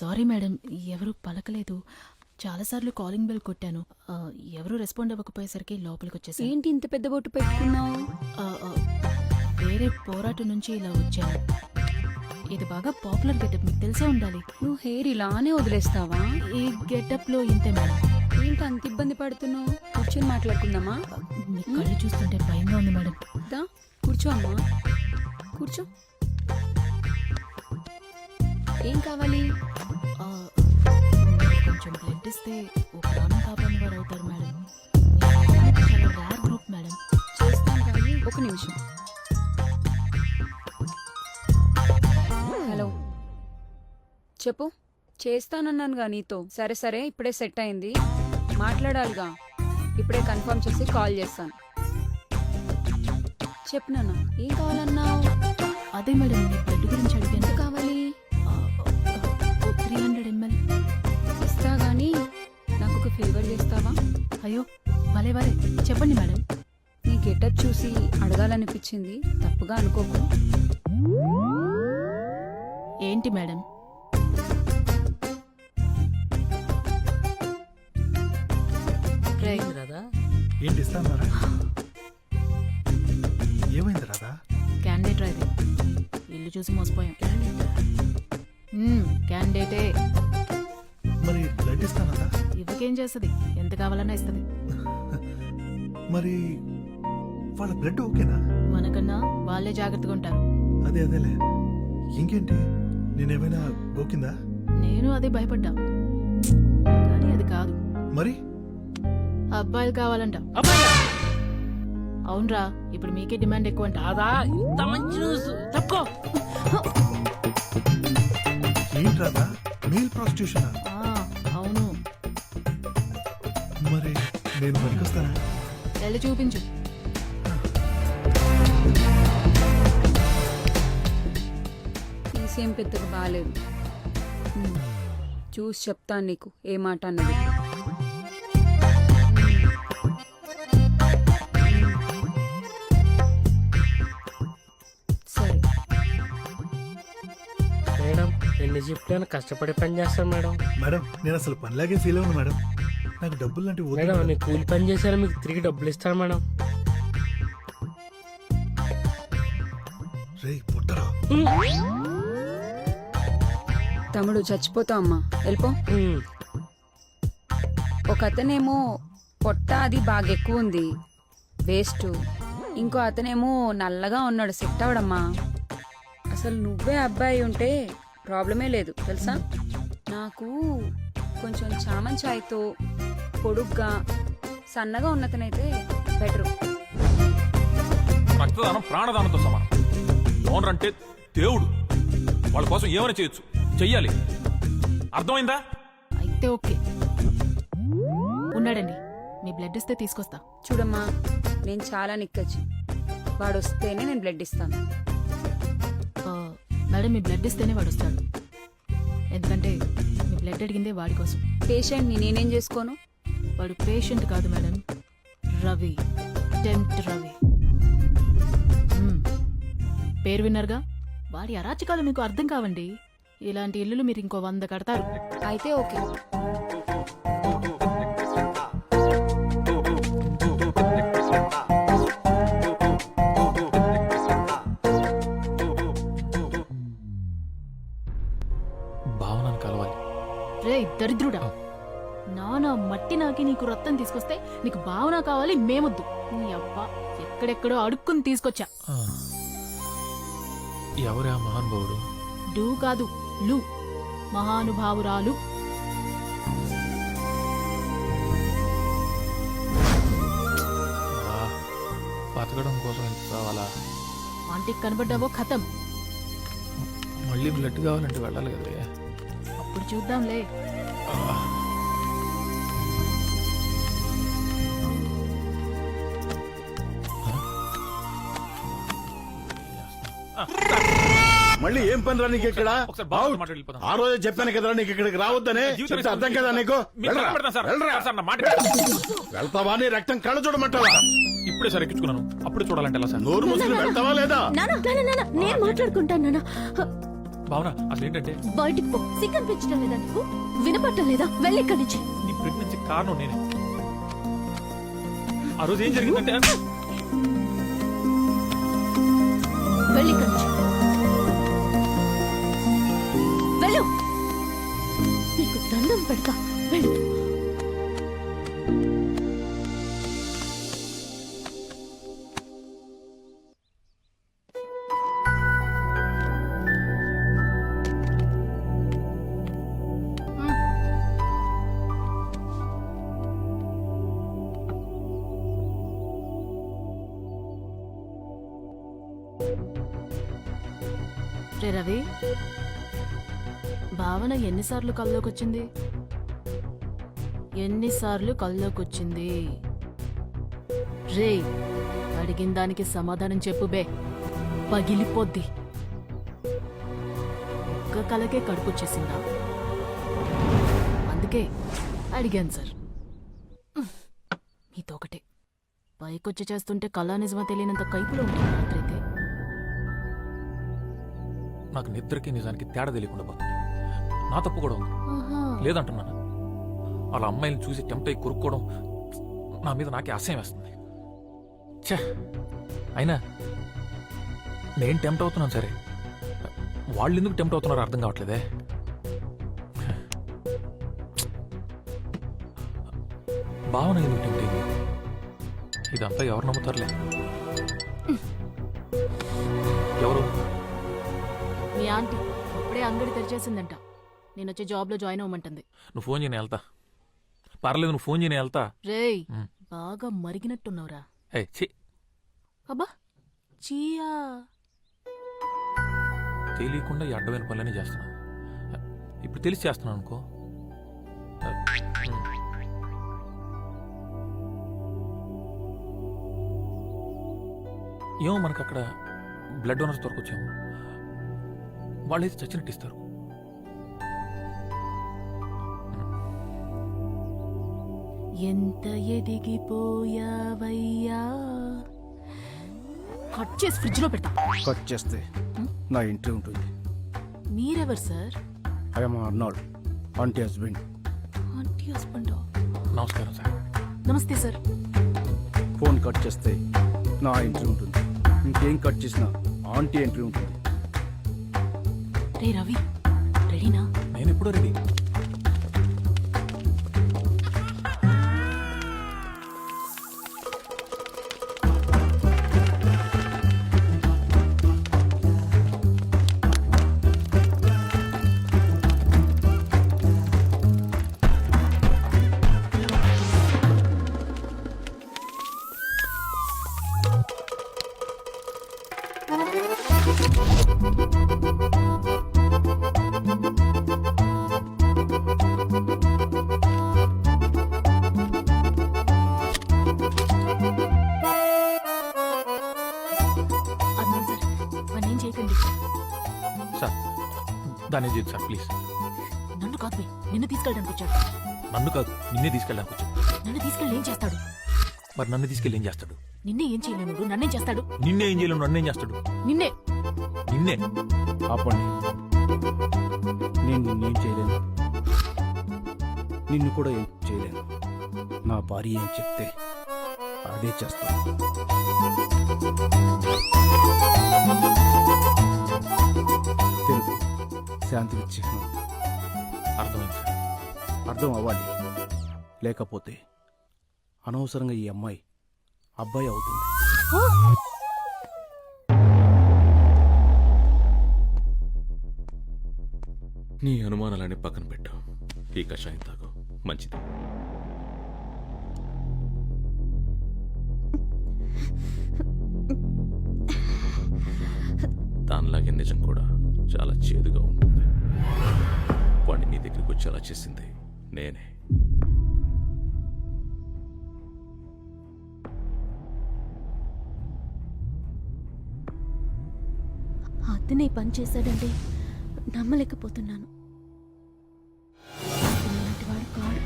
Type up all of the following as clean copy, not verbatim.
Sorry madam, ఎవరు పలకలేదు. చాలాసార్లు కాలింగ్ బెల్ కొట్టాను. ఎవరు రెస్పాండ్ అవ్వకపోయేసరికి లోపలికి వచ్చేసాను. ఏంటి ఇంత పెద్ద బొట్టు పెట్టుకున్నావు? వేరే పోరాటం నుంచి ఇలా వచ్చాను. ఇది బాగా పాపులర్ గెటప్, మీకు తెలిసే ఉండాలి. నువ్వు హెయిర్ ఇలానే వదిలేస్తావా? ఈ గెటప్ లో ఇంతే మేడం. ఏంటి అంత ఇబ్బంది పడుతున్నావు? కూర్చొని మాట్లాడుకుందామా? మీ కళ్ళు చూస్తుంటే భయంగా ఉంది మేడం. దా కూర్చో అమ్మా, కూర్చో. ఏం కావాలి? కొంచెం బ్లడ్ ఇస్తే ఓ ప్రాణం కాపాడిన వారు అవుతారు మేడం. చాలా రేర్ గ్రూప్ మేడం. చేస్తాను కానీ ఒక నిమిషం. హలో, చెప్పు. చేస్తానన్నానుగా నీతో. సరే సరే, ఇప్పుడే సెట్ అయింది. మాట్లాడాలిగా, ఇప్పుడే కన్ఫర్మ్ చేసి కాల్ చేస్తాను. చెప్పు నాన్న, ఏం కావాలన్నావు? అదే మేడం, మీ బ్లడ్ గురించి అడిగాను. ఎంత కావాలి? 300 ml. ఇస్తా గానీ నాకు ఒక ఫేవర్ చేస్తావా? అయ్యో భలే భలే, చెప్పండి మేడం. నీ గెటప్ చూసి అడగాలనిపించింది, తప్పుగా అనుకోకు. ఏంటి మేడం? రాదా? ఏంటి ఇస్తాన్నారా? ఏమైంది రాదా? క్యాండిడేట్ రాదే, ఇల్లు చూసి మోసపోయాం. క్యాండిడేటే. మరి బ్లడ్ ఇస్తానదా? ఇవ్వకేం చేస్తుంది, ఎంత కావాలన్నా ఇస్తుంది. మరి వాళ్ళ బ్లడ్ ఓకేనా? మనకన్నా వాళ్ళే జాగ్రత్తగా ఉంటారు. అదేలే. ఇంకేంటి, నేనేమైనా ఓకిందా? నేను అదే భయపడ్డా, కానీ అది కాదు. మరి అబ్బాయిలు కావాలంట. అవునరా, ఇప్పుడు మీకే డిమాండ్ ఎక్కువ అంట. రాదా? ఇంత మంచి న్యూస్ తప్పుకో. ఏంటి రాదా, మెయిల్ ప్రాస్టిట్యూషన్? అవును. మరి నేను పనికొస్తానా? వెళ్ళి చూపించు. తీసేం పెద్దగా బాగాలేదు. చూసి చెప్తాను నీకు ఏ మాట అన్నది. సరే మేడం, ఎన్ని షిఫ్ట్లను కష్టపడి పని చేస్తాను మేడం. మేడం, నేను అసలు పనిలాగే ఫీల్ అవును మేడం. నాకు డబ్బులు లాంటి మేడం, నేను కూలి పని చేశాను, మీకు తిరిగి డబ్బులు ఇస్తాను మేడం. రే పుట్టరా, తమ్ముడు చచ్చిపోతావు అమ్మా, వెళ్ళిపో. ఒక అతనేమో పొట్ట అది బాగా ఎక్కువ ఉంది, వేస్ట్. ఇంకో అతనేమో నల్లగా ఉన్నాడు, సెట్ అవడమ్మా. అసలు నువ్వే అబ్బాయి ఉంటే ప్రాబ్లమే లేదు తెలుసా. నాకు కొంచెం చామన్ ఛాయ్తో పొడుగ్గా సన్నగా ఉన్నతనైతే బెటరు. రక్తదానం ప్రాణదానంతో సమానం. డోనర్ అంటే దేవుడు, వాళ్ళ కోసం ఏమైనా చేయొచ్చు, చెయ్యాలి. అర్థమైందా? అయితే ఓకే. ఉన్నాడండి, మీ బ్లడ్ ఇస్తే తీసుకొస్తా. చూడమ్మా, నేను చాలా నిక్కచ్చి, వాడు వస్తేనే నేను బ్లడ్ ఇస్తాను. మేడం, మీ బ్లడ్ ఇస్తేనే వాడు వస్తాడు, ఎందుకంటే మీ బ్లడ్ అడిగిందే వాడి కోసం. పేషెంట్ని నేనేం చేసుకోను? వాడు పేషెంట్ కాదు మేడం, రవి, టెంప్ట్ రవి. పేరు విన్నారుగా, వాడి అరాచకాలు మీకు అర్థం కావండి. ఇలాంటి ఇల్లులు మీరు ఇంకో 100 కడతారు. అయితే ఓకే. భావనను కలవాలి. రే దరిద్రుడా, నానా మట్టి నాకి నీకు రక్తం తీసుకొస్తే నీకు భావన కావాలి, మేమొద్దు. నీ అబ్బా ఎక్కడెక్కడో అడుక్కుని తీసుకొచ్చా. ఎవరా మహానుభావుడు? డూ కాదు, లు, మహానుభావురాలు. బతకడం కోసం ఎంత కావాలా? ఆంటీకి కనబడ్డావో ఖతం. మళ్ళీ బ్లడ్ కావాలంటే వెళ్ళాలి కదా. అప్పుడు చూద్దాంలే. మళ్ళీ ఏం పని రా నీకు ఇక్కడ? ఒకసారి బావతో మాట్లాడి వెళ్ళిపోతాను. ఆ రోజే చెప్పాను కదరా నీకు ఇక్కడికి రావద్దని. చెప్తే అర్థం కదా నీకు? వెళ్ళరా, వెళ్ళరా. వెళ్తావా? నీ రక్తం కళ్ళ చూడమంటావా? ఇప్పుడే సార్ ఎక్కించుకున్నాను, అప్పుడే చూడాలంటే ఎలా సార్? నోరు మూసుకుని వెళ్తావా లేదా? నేను మాట్లాడుకుంటాను నాన్న. భావన అసలు ఏంటంటే బయటికి పో. సిగ్గు అనిపించడం లేదా నీకు? వినపడటం లేదా? వెళ్ళి ఇక్కడి నుంచి. నీ ప్రెగ్నెన్సీ కారణం నేనే. ఆ రోజు ఏం జరిగిందంటే వెళ్ళి ఇక్కడి నుంచి. వెళ్ళు. నీకు దండం పెడతా. వెళ్ళు. రే రవి, భావన ఎన్నిసార్లు కల్లోకొచ్చింది? ఎన్నిసార్లు కల్లోకొచ్చింది? రే, అడిగిన దానికి సమాధానం చెప్పు బే, పగిలిపోద్ది. ఒక్క కలకే కడుపుచ్చేసిందా? అందుకే అడిగాను సార్. మీతో ఒకటే పైకొచ్చి చేస్తుంటే కళా నిజమా తెలియనంత కైపులో ఉంటుంది రాత్రైతే. నాకు నిద్రకి నిజానికి తేడా తెలియకుండా పోతుంది. నా తప్పు కూడా ఉంది, ఆహా. లేదంటున్నాను. వాళ్ళ అమ్మాయిని చూసి టెంప్ట్ అయి కొరుక్కోవడం నా మీద నాకే అసహ్యం వేస్తుంది. ఛే, అయినా నేను టెంప్ట్ అవుతున్నాను సరే, వాళ్ళు ఎందుకు టెంప్ట్ అవుతున్నారో అర్థం కావట్లేదే. భావన ఎందుకు టెంప్ట్ అయింది? ఇదంతా ఎవరు నమ్ముతారులే. ఎవరు? మీ ఆంటీ అప్పుడే అంగడి తెరిచేసిందంట. నేను వచ్చి జాబ్లో జాయిన్ అవ్వమంటుంది. నువ్వు ఫోన్ చేయని వెళ్తా. పర్లేదు, నువ్వు ఫోన్ చేయని వెళ్తా. రేయ్, బాగా మరిగినట్టున్నావురా. ఏ ఛీ, అబ్బా చీయా. తెలియకుండా ఈ అడ్డమైన పనులన్నీ చేస్తున్నాను. ఇప్పుడు తెలిసి చేస్తున్నాను అనుకో. ఏమో మనకు అక్కడ బ్లడ్ డోనర్స్ దొరకొచ్చాము. వాళ్ళైతే చచ్చినట్టు ఇస్తారు. ఎంత ఎదిగిపోయావయ్యా. కట్ చేసి ఫ్రిడ్జ్ లో పెడతా. కట్ చేస్తే నా ఇంటి ఉంటుంది. మీరెవరు sir? I'm Arnold, aunty husband. Aunty husband. నమస్కారం సార్. నమస్తే సార్. ఫోన్ కట్ చేస్తే నా ఎంట్రీ ఉంటుంది. ఇంకేం కట్ చేసినా ఆంటీ ఎంట్రీ ఉంటుంది. రే రవి, రెడీనా? నేను ఎప్పుడో రెడీ. అన్నాను సార్, వాడిని ఏం చేయకండి. సార్ దాన్ని చేయదు సార్, ప్లీజ్. నన్ను కాదు బే, నిన్ను తీసుకెళ్ళడానికి వచ్చాడు. నన్ను కాదు, నిన్నే తీసుకెళ్ళడానికి వచ్చాడు. నన్ను తీసుకెళ్ళి ఏం చేస్తాడు? మరి నన్ను తీసుకెళ్ళి ఏం చేస్తాడు? నిన్నే ఏం చేయలేను, నన్నేం చేస్తాడు? నిన్నే ఏం చేయలేను, నన్నేం చేస్తాడు? నిన్నే. నిన్నే. ఆపండి. నేను నిన్నేం చేయలేను, నిన్ను కూడా ఏం చేయలేను. నా భార్య ఏం చెప్తే అదే చేస్తాను. తెలుగు శాంతికి చిహ్నం. అర్థమైంది సార్. అర్థం అవ్వాలి, లేకపోతే అనవసరంగా ఈ అమ్మాయి అబ్బాయి అవుతుంది. నీ అనుమానాలని పక్కన పెట్టు. ఈ కషాయం తాగు, మంచిది. దానిలాగే నిజం కూడా చాలా చేదుగా ఉంటుంది. వాడిని నీ దగ్గరికి వచ్చేలా చేసింది నేనే. అతనే పని చేశాడంటే నమ్మలేకపోతున్నాను. ఇలాంటి వాడు కాడు.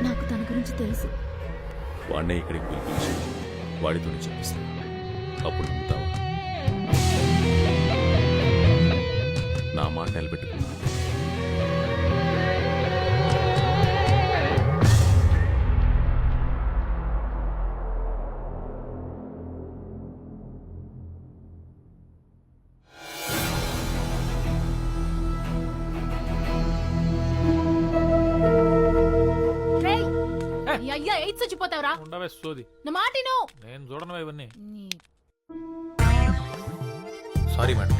నాకు తన గురించి తెలుసు. వాడినే ఇక్కడికి పిలిపించి వాడితోనే చెప్పిస్తాను. అప్పుడు నమ్ముతావా? నా నిలబెట్టుకో. రేయ్, నీ అయ్యా ఎయిడ్స్ వచ్చిపోతావురా. ఉండవే సోది, నా మాటిను. నేను చూడను ఇవన్నీ. నీ సారీ మేడం,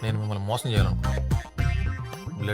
నేను మిమ్మల్ని మోసం చేయాలనుకున్నాను.